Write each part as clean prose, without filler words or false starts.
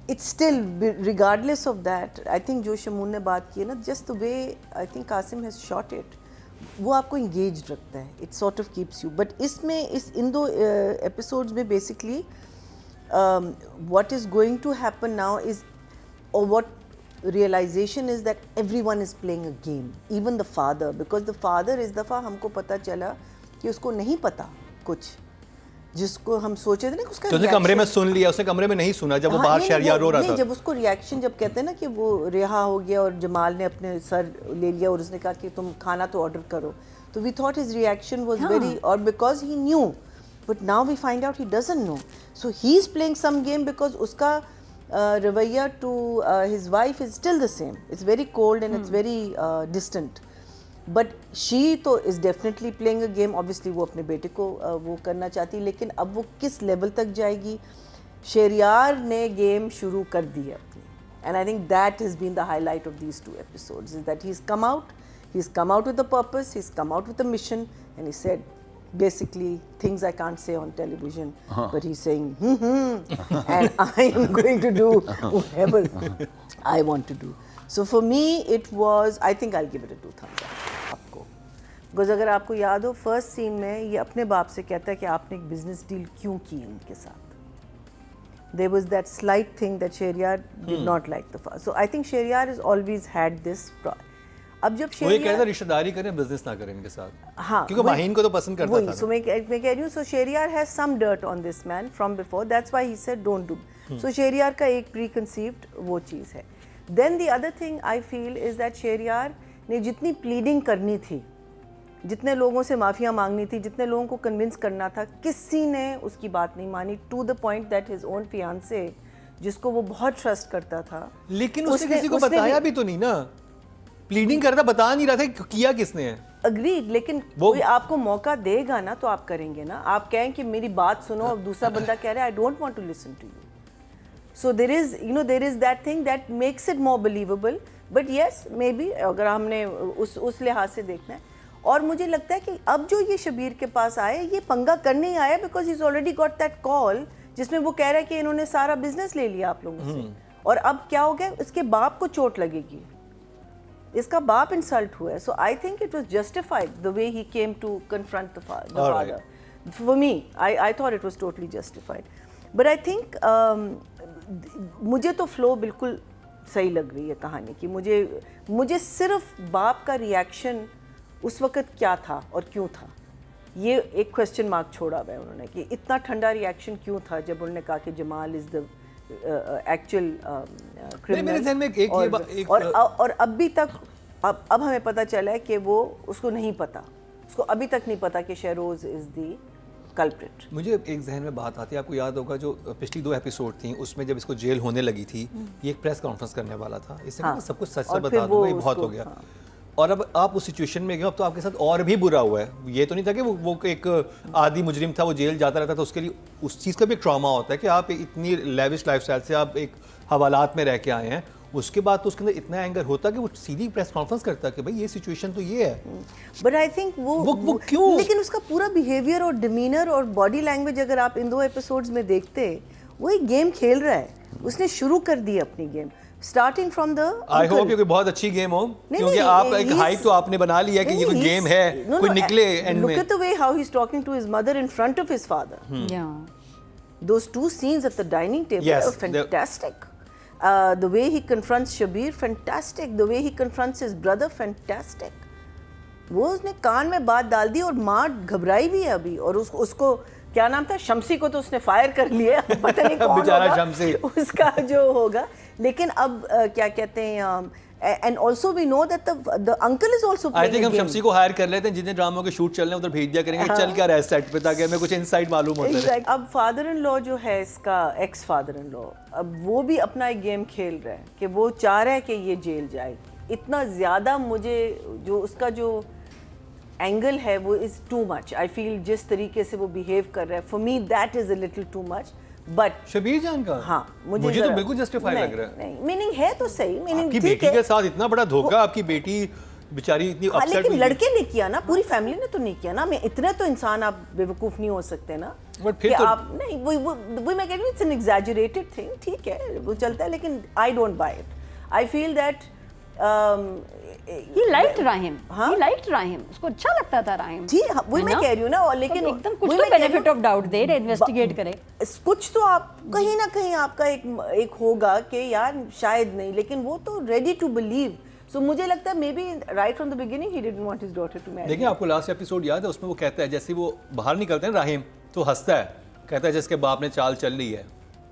it's still, regardless of that, I think जो शमून ने बात की है ना, just the way I think Qasim has shot it, वो आपको engaged रखता है. It sort of keeps you. But इसमें इन दो episodes में basically what is going to happen now is, or what realization is, that everyone is playing a game, even the father, because the father इस दफ़ा हमको पता चला कि उसको नहीं पता कुछ, जिसको हम सोचे थे ना उसका, तो उसने कमरे में सुन लिया, उसने कमरे में नहीं सुना जब वो बाहर शहरयार रो रहा था. जब उसको रिएक्शन, जब कहते हैं ना कि वो रिहा हो गया और जमाल ने अपने सर ले लिया और उसने कहा कि तुम खाना तो ऑर्डर करो, तो we thought his reaction was very, और because he knew, but now we find out he doesn't know, so he is playing some game, because उसका रवैया to his wife is still the same. It's very cold and it's very distant. But she तो is definitely playing a game. Obviously वो अपने बेटे को वो करना चाहती, लेकिन अब वो किस लेवल तक जाएगी. शहरयार ने गेम शुरू कर दी है अपनी, and I think that has been the highlight of these 2 episodes, is that he is come out with a purpose, he is come out with a mission, and he said basically things I can't say on television, but he's saying and I am going to do whatever I want to do. So for me it was, I think I'll give it a 2 thumbs up आपको, because अगर आपको याद हो first scene में ये अपने बाप से कहता है कि आपने एक बिजनेस डील क्यों की उनके साथ. There was that slight thing that Shehryar did not like the father. So I think Shehryar has always had this अब जब वो ये कहता रिश्तेदारी करें, बिजनेस ना करें इनके साथ. हाँ, क्योंकि माहीन को तो पसंद करता था. सो मैं कह रही हूँ, so Sheharyar has some dirt on this man from before, that's why he said don't do. So Sheharyar का एक प्रीकंसीव्ड वो चीज़ है. Then the other thing I feel is that Sheharyar ने जितनी प्लीडिंग करनी थी, जितने लोगों से माफिया मांगनी थी, जितने लोगों को कन्विंस करना था, किसी ने उसकी बात नहीं मानी, to the point that his own fiancee, जिसको वो बहुत ट्रस्ट करता था, लेकिन उसने किसी को बताया भी तो नहीं ना. प्लीडिंग करता बता नहीं रहा था, किया किसने है. अग्रीड, लेकिन कोई आपको मौका देगा ना तो आप करेंगे ना. आप कहें कि मेरी बात सुनो और दूसरा बंदा कह रहा है I don't want to listen to you. So there is that thing that makes it more believable. But yes, maybe अगर हमने उस लिहाज से देखना है. और मुझे लगता है कि अब जो ये शबीर के पास आए, ये पंगा करने ही आया because he is already got that call जिसमें वो कह रहा है कि इन्होंने सारा बिजनेस ले लिया आप लोगों से, और अब क्या हो गया, इसके बाप को चोट लगेगी, इसका बाप इंसल्ट हुआ है. So I think it was justified the way he came to confront the father. For me I thought it was totally justified. But I think मुझे तो फ्लो बिल्कुल सही लग रही है कहानी की. मुझे सिर्फ बाप का रिएक्शन उस वक़्त क्या था और क्यों था, ये एक क्वेश्चन मार्क छोड़ा हुआ है उन्होंने, कि इतना ठंडा रिएक्शन क्यों था जब उन्होंने कहा कि Jamal is the actual criminal. और अभी तक अब हमें पता चला है कि वो उसको नहीं पता, उसको अभी तक नहीं पता कि शहरोज इज़ द कल्प्रिट. मुझे एक जहन में बात आती है, आपको याद होगा जो पिछली 2 एपिसोड थी उसमें जब इसको जेल होने लगी थी, ये एक प्रेस कॉन्फ्रेंस करने वाला था, इससे सब कुछ सच बता दूंगा, ये बहुत हो गया. और अब आप उस सिचुएशन में गए, अब तो आपके साथ और भी बुरा हुआ है. ये तो नहीं था कि वो एक आदि मुजरिम था, वो जेल जाता रहता था, उसके लिए उस चीज़ का भी ट्रॉमा होता है कि आप इतनी लेविश लाइफस्टाइल से आप एक हवालात में रह के आए हैं, उसके बाद तो उसके अंदर इतना एंगर होता कि वो सीधी प्रेस कॉन्फ्रेंस करता कि भाई ये सिचुएशन तो ये है. बट आई थिंक वो क्यों, लेकिन उसका पूरा बिहेवियर और डिमीनर और बॉडी लैंग्वेज अगर आप इन 2 एपिसोड्स में देखते, वो एक गेम खेल रहा है. उसने शुरू कर दी अपनी game, starting from the, I hope ये बहुत अच्छी गेम हो, क्योंकि आप एक हाइप तो आपने बना लिया कि ये कोई गेम है, कोई निकले एंड में. Look at the way how he is talking to his mother in front of his father. या those 2 scenes at the dining table are fantastic. The way he confronts Shabir, fantastic. The way he confronts his brother, fantastic. वो उसने कान में बात डाल दी और माँ घबराई भी है अभी, और उसको क्या नाम था, शमसी को तो उसने फायर कर लिया, पता नहीं कौन बेचारा शमसी उसका जो होगा. लेकिन अब क्या कहते हैं, and also we know that the uncle is also playing. I think हम शमसी को हायर कर लेते हैं, जितने ड्रामों के शूट चल रहे हैं उधर भेज दिया करेंगे, चल क्या रहा है सेट पे, ताकि हमें कुछ इनसाइट मालूम होता रहे. अब फादर इन लॉ जो है इसका, एक्स फादर इन लॉ, अब वो भी अपना एक गेम खेल रहा है कि वो चाह रहा है कि ये जेल जाए. इतना ज़्यादा मुझे जो उसका जो एंगल है वो is too much. I feel जिस तरीके से वो बिहेव कर रहा है, for me that is a little too much. But Shabbir Jan का, हाँ, मुझे तो बिल्कुल जस्टिफाई लग रहा है. नहीं, मीनिंग है तो सही, मीनिंग आपकी बेटी के साथ इतना बड़ा धोखा, आपकी बेटी बेचारी इतनी हाँ, अपसेट लेकिन हुई। लड़के ने किया ना, पूरी फैमिली ने तो नहीं किया ना। मैं इतने तो इंसान आप बेवकूफ नहीं हो सकते ना But फिर कि तो- आप नहीं, वो मैं कह रही हूँ इट्स एन एग्जैजरेटेड थिंग, ठीक है वो चलता है, लेकिन I don't buy it. I feel that He liked Rahim. हाँ? He liked Rahim. उसको अच्छा लगता था Rahim. ठीक, हाँ, वही है मैं ना? कह रही हूँ ना, और लेकिन तो एकदम कुछ वही तो मैं कह रही benefit हूँ, of doubt दे, investigate करे। कुछ तो आप कहीं ना कहीं आपका एक होगा कि यार शायद नहीं, लेकिन वो तो रेडी टू बिलीव। सो मुझे लगता है maybe right from the beginning he didn't want his daughter to marry. देखिए आपको लास्ट एपिसोड याद है, उसमें वो कहता है, जैसे वो बाहर निकलते हैं राहिम तो हंसता है, कहता है जिसके बाप ने चाल चल ली है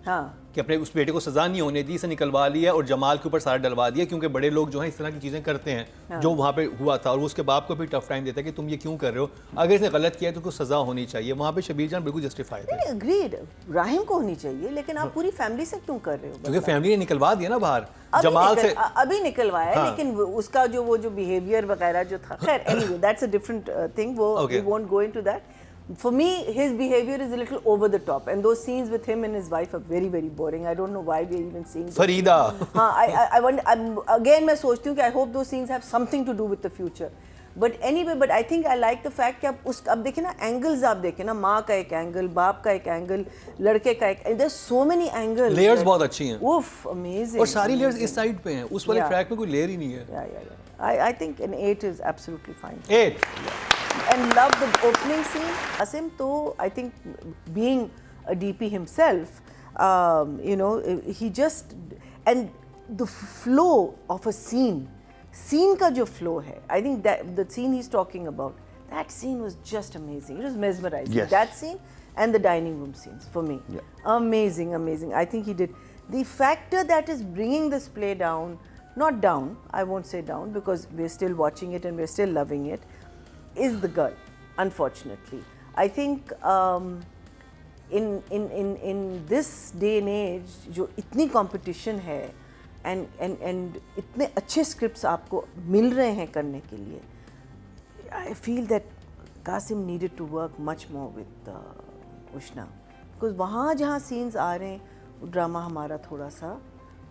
हाँ, कि अपने उस बेटे को सजा नहीं होने दी, से निकलवा लिया और जमाल के ऊपर सारा डलवा दिया, क्योंकि बड़े लोग जो हैं इस तरह की चीज़ें करते हैं जो वहाँ पे हुआ था, और वो उसके बाप को भी टफ टाइम देता है कि तुम ये क्यों कर रहे हो, अगर इसने गलत किया है तो उसको सजा होनी चाहिए। वहाँ पे शबीर जान बिल्कुल जस्टिफाई थे, अग्रीड, राहिम को होनी चाहिए, लेकिन आप पूरी फैमिली से क्यों कर रहे हो? क्योंकि फैमिली ने निकलवा दिया ना बाहर अभी जमाल से। अभी निकलवाया है, हाँ। लेकिन उसका जो बिहेवियर वगैरह जो था, खैर anyway that's a different thing, वो we won't go into that. For me, his behavior is a little over the top, and those scenes with him and his wife are very, very boring. I don't know why we're even seeing those. Farida हाँ, I wonder, again मैं सोचती हूँ कि I hope those scenes have something to do with the future. But anyway, but I think I like the fact कि अब देखिए ना angles, आप देखें ना, माँ का एक एंगल, बाप का एक एंगल, लड़के का एक, there's so many angles. Layers बहुत अच्छी हैं, Oof, amazing. और सारी लेयर्स इस साइड पे हैं, उस वाले Yeah. ट्रैक में कोई लेयर ही नहीं है। Yeah. I think an 8 is absolutely fine. 8 And love the opening scene. Asim, though, I think being a DP himself, you know, he just, and the flow of a scene का जो flow है, I think that the scene he's talking about, that scene was just amazing. It was mesmerizing. Yes. That scene and the dining room scenes for me. Yeah. Amazing, amazing. I think he did. The factor that is bringing this play down, not down, I won't say down because we're still watching it and we're still loving it, is the girl, unfortunately. I think in this day and age, जो इतनी competition है and इतने अच्छे scripts आपको मिल रहे हैं करने के लिए, I feel that Qasim needed to work much more with Ushna, because वहाँ जहाँ scenes आ रहे हैं, वो drama हमारा थोड़ा सा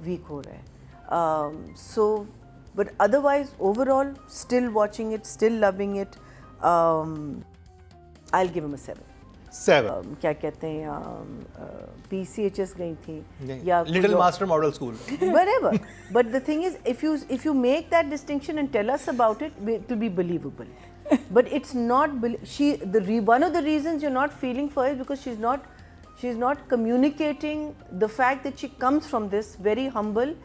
weak हो रहा है. So, but otherwise, overall, still watching it, still loving it. I'll give him a 7. 7 क्या कहते हैं, PCHS गई थी little master model school, wherever. But the thing is, if you make that distinction and tell us about it, it will be believable. But it's not. One of the reasons you're not feeling for it because she's not communicating the fact that she comes from this very humble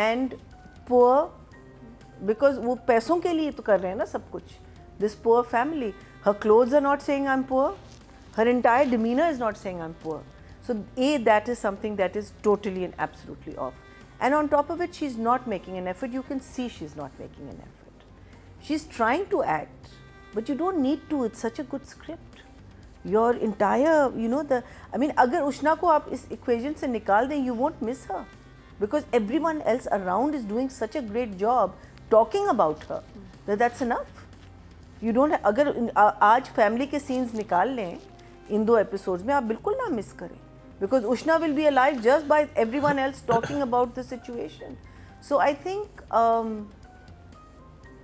and poor, because वो पैसों के लिए तो कर रहे हैं ना सब कुछ. This poor family, her clothes are not saying I'm poor, her entire demeanor is not saying I'm poor. So that is something that is totally and absolutely off. And on top of it, she's not making an effort. You can see she's not making an effort. She's trying to act, but you don't need to. It's such a good script. Your entire, अगर उष्णा को आप इस equation से निकाल दें, you won't miss her, because everyone else around is doing such a great job talking about her. That's enough. You don't. अगर आज family के सीन्स निकाल लें इन 2 एपिसोड्स में, आप बिल्कुल ना मिस करें, because Ushna will be alive just by everyone else talking about the situation. So I think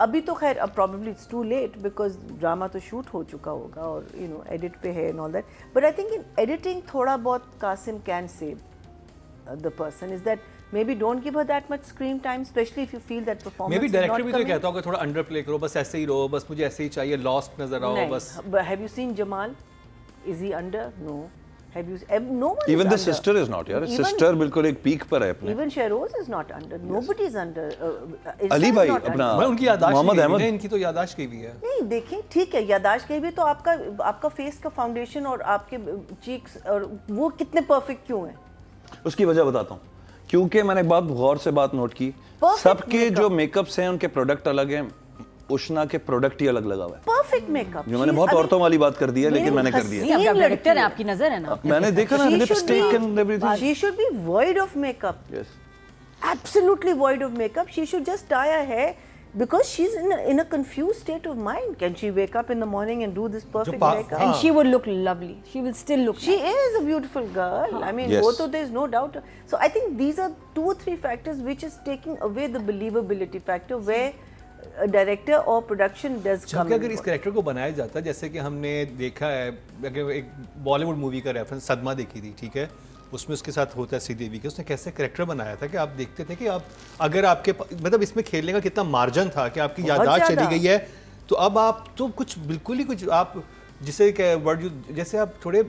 अभी तो खैर probably it's too late because drama तो शूट हो चुका होगा और एडिट पे है and all that. But I think in editing थोड़ा बहुत Qasim can save the person, is that maybe don't give her that much screen time, especially if you feel that performance may be is not director भी तो coming. कहता होगा थोड़ा under play करो, बस ऐसे ही रहो, बस मुझे ऐसे ही चाहिए, लॉस्ट नजर आओ नहीं, बस. but have you seen Jamal? Is he under? No. Have you? No one Even is the under. sister is not, यार. Even- Sister बिल्कुल एक पीक पर है अपने. Even Shehroz is not under. Nobody is under. Irfan Ali is भाई not अपना under. मैं उनकी यादाश्त मोहम्मद की हुई अहमद. है, इनकी तो यादाश्त की हुई है. नहीं देखें, ठीक है, यादाश्त के भी तो आपका फेस का फाउंडेशन और आपके चीक्स और वो कितने परफेक्ट क्यों हैं? उसकी वजह बताता हूँ. क्योंकि मैंने बहुत गौर से बात नोट की, Perfect सबके makeup. जो मेकअप्स हैं उनके प्रोडक्ट अलग हैं, उष्णा के प्रोडक्ट ही अलग लगा हुआ है. Perfect makeup. जो मैंने बहुत औरतों वाली बात कर दी है, लेकिन मैंने कर दी नहीं, है. आप Same डायरेक्टर लड़की हैं, है. आपकी नजर है ना. मैंने देखा ना, lipstick and everything. She should be void of makeup. Yes. Absolutely void of makeup. She should just dye her hair because she's in a confused state of mind. Can she wake up in the morning and do this perfect makeup? And she would look lovely. She will still look She nice. is a beautiful girl. I mean, Yes. both of there's no doubt. So I think these are 2 or 3 factors which is taking away the believability factor, where director और production does कम जबकि अगर इस character को बनाया जाता, जैसे कि हमने देखा है, अगर एक बॉलीवुड मूवी का रेफरेंस सदमा देखी थी, ठीक है, उसमें उसके साथ होता है श्रीदेवी के, उसने कैसे कैरेक्टर बनाया था कि आप देखते थे कि आप अगर आपके मतलब इसमें खेलने का कितना मार्जिन था कि आपकी याददाश्त चली गई है, तो अब आप तो कुछ बिल्कुल ही कुछ आप जिसे वर्ड जैसे आप थोड़े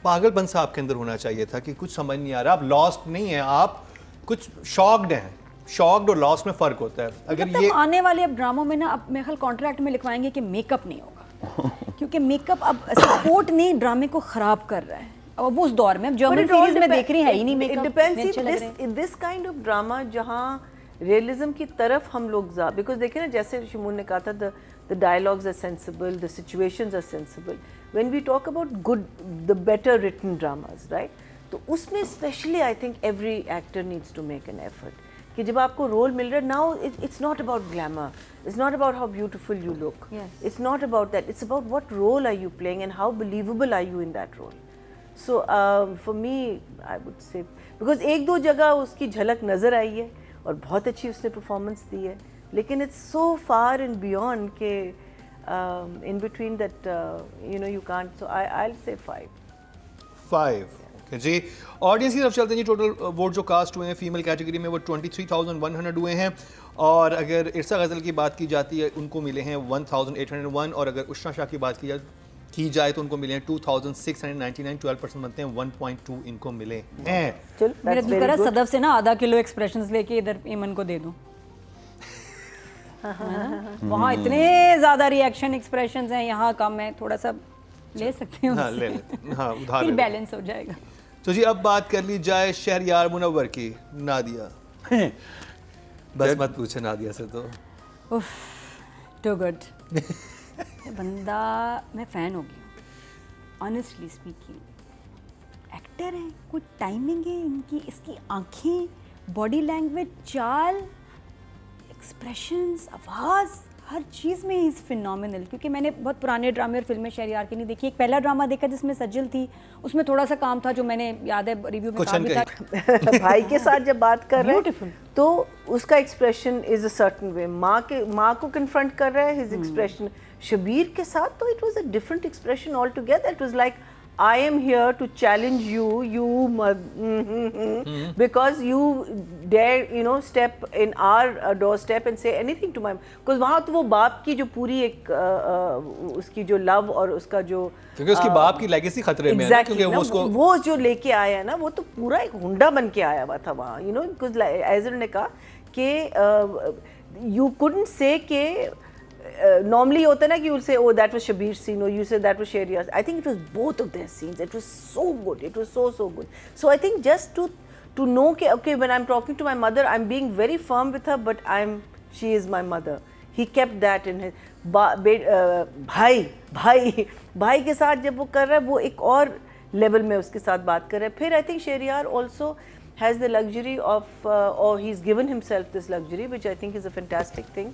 पागलपन सा आपके अंदर होना चाहिए था कि कुछ समझ नहीं आ रहा, आप लॉस्ट नहीं है, आप कुछ शॉक्ड हैं। शॉक्ड और लॉस्ट में फ़र्क होता है। अगर ये आने वाले अब ड्रामों में ना, अब मेरे ख्याल कॉन्ट्रैक्ट में लिखवाएंगे कि मेकअप नहीं होगा क्योंकि मेकअप अब सपोर्ट नहीं ड्रामे को खराब कर रहा है। अब वो उस दौर में, अब जर्मन सीरीज में देख रही है ही नहीं makeup. It depends in this kind of drama जहाँ रियलिज्म की तरफ हम लोग जा, बिकॉज देखिए ना, जैसे शिमून ने कहा था, the dialogues are sensible, the situations are sensible. When we talk about good, the better written dramas, right, तो उसमें specially I think every actor needs to make an effort कि जब आपको रोल मिल रहा है, now it's not about glamour, it's not about how beautiful you look, it's not about that, it's about what role are you playing and how believable are you in that role. So for me I would say, because एक दो जगह उसकी झलक नज़र आई है और बहुत अच्छी उसने परफॉर्मेंस दी है, लेकिन it's so far and beyond के in between that you know you can't, so I will say 5 जी। ऑडियंस की तरफ चलते हैं जी। टोटल वोट जो कास्ट हुए हैं फीमेल कैटेगरी में वो 23,100 हुए हैं, और अगर इरसा गज़ल की बात की जाती है उनको मिले हैं 1,801, और अगर उषा शाह की बात की जाए तो उनको मिले हैं 2,699, 12% बनते हैं, 1.2 इनको मिले हैं। मेरा दिल कर रहा है सदफ से ना आधा किलो एक्सप्रेशंस लेके इधर ईमन को दे दूं। वहाँ इतने ज्यादा रिएक्शन एक्सप्रेशंस हैं, यहाँ कम है, थोड़ा सा ले सकते हैं हाँ, ले लेते हैं। हाँ, उधार फिर ले बैलेंस हो जाएगा। तो जी अब बात कर ली जाए शहरयार मुनव्वर की, नादिया। बस मत पूछे नादिया से तो। उफ, टू गुड। बंदा, मैं फ़ैन हो गई हूँ ऑनेस्टली स्पीकिंग। एक्टर है, कुछ टाइमिंग है इनकी, इसकी आंखें, बॉडी लैंग्वेज, चाल, एक्सप्रेशंस, आवाज़, हर चीज़ में इज़ फिनोमिनल। क्योंकि मैंने बहुत पुराने ड्रामे और फिल्में शहरयार की नहीं देखी। एक पहला ड्रामा देखा जिसमें सज्जल थी, उसमें थोड़ा सा काम था जो मैंने याद है रिव्यू में कहा भी था। भाई के साथ जब बात कर रहे हैं तो उसका expression is a certain way, माँ को कन्फ्रंट कर रहा है, हिज एक्सप्रेशन। शबीर के साथ तो it was a different expression all together. It was like I am here to challenge you because you dare, you know, step in our doorstep and say anything to my, because वहाँ तो वो बाप की जो पूरी एक उसकी जो लव और उसका जो, क्योंकि उसकी बाप की लेगेसी खतरे में है ना, क्योंकि वो उसको वो जो लेके आया है ना, वो तो पूरा एक हुंडा बन के आया हुआ था वहाँ, you know, because एजर ने कहा कि you couldn't say के normally होता है ना कि you'll say, oh, that was Shabir's scene, or you say that was Shahryar's. I think it was both of their scenes. It was so good. It was so good. So I think just to know कि okay, when I'm talking to my mother, I'm being very firm with her, but she is my mother. He kept that in his भाई के साथ जब वो कर रहा है, वो एक और लेवल में उसके साथ बात कर रहा है। फिर I think Shahriyar also has the luxury of, or he's given himself this luxury, which I think is a fantastic thing.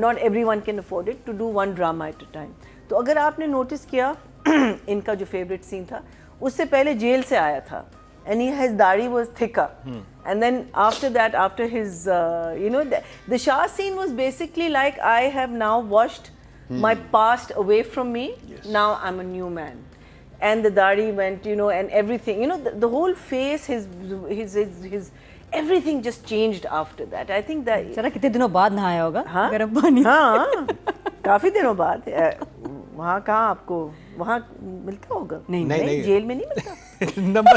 Not everyone can afford it to do one drama at a time. तो अगर आपने notice किया इनका जो favourite scene था उससे पहले jail से आया था, and his दाढ़ी was thicker, and then after that, after his you know, the Shah scene was basically like, I have now washed my past away from me. Yes. Now I'm a new man, and the दाढ़ी went, you know, and everything, you know, the whole face, his everything just changed after that. I think that चला कितने दिनों बाद नहाया होगा गर्म पानी। हाँ, काफी दिनों बाद। वहाँ कहाँ आपको वहाँ मिलता होगा? नहीं, जेल में नहीं मिलता। नंबर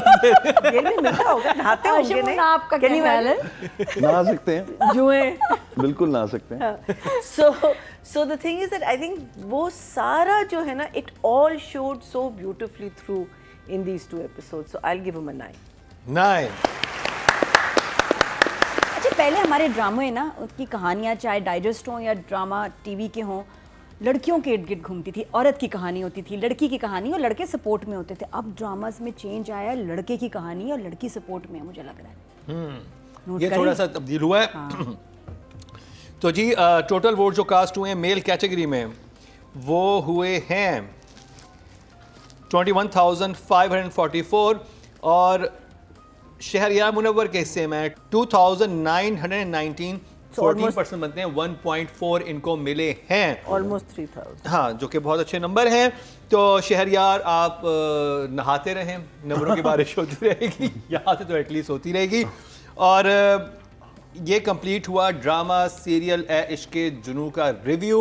जेल में मिलता होगा, नहाते होंगे नहीं? आपका क्या ख्याल है? नहा सकते हैं, जुए बिल्कुल नहा सकते हैं। So the thing is that I think वो सारा जो है ना, it all showed so beautifully through in these 2 episodes. So I'll give him a 9. अच्छा, पहले हमारे ड्रामे ना, उसकी कहानियाँ चाहे डाइजेस्ट हों या ड्रामा टीवी के हों, लड़कियों के इर्द गिर्द घूमती थी, औरत की कहानी होती थी, लड़की की कहानी, और लड़के सपोर्ट में होते थे। अब ड्रामास में चेंज आया, लड़के की कहानी और लड़की सपोर्ट में है, मुझे लग रहा है। ये थोड़ा सा तब्दील हुआ है। हाँ। तो जी टोटल वोट जो कास्ट हुए हैं मेल कैटेगरी में वो हुए हैं 21,544, और शहरयार मुनव्वर के हिस्से में 2,919, 14% बनते हैं, 1.4 इनको मिले हैं, ऑलमोस्ट 3000। हाँ, जो कि बहुत अच्छे नंबर हैं। तो शहरयार आप नहाते रहें, नंबरों की बारिश होती रहेगी, यहाँ से तो एटलीस्ट होती रहेगी। और ये कंप्लीट हुआ ड्रामा सीरियल ए इश्क जुनू का रिव्यू।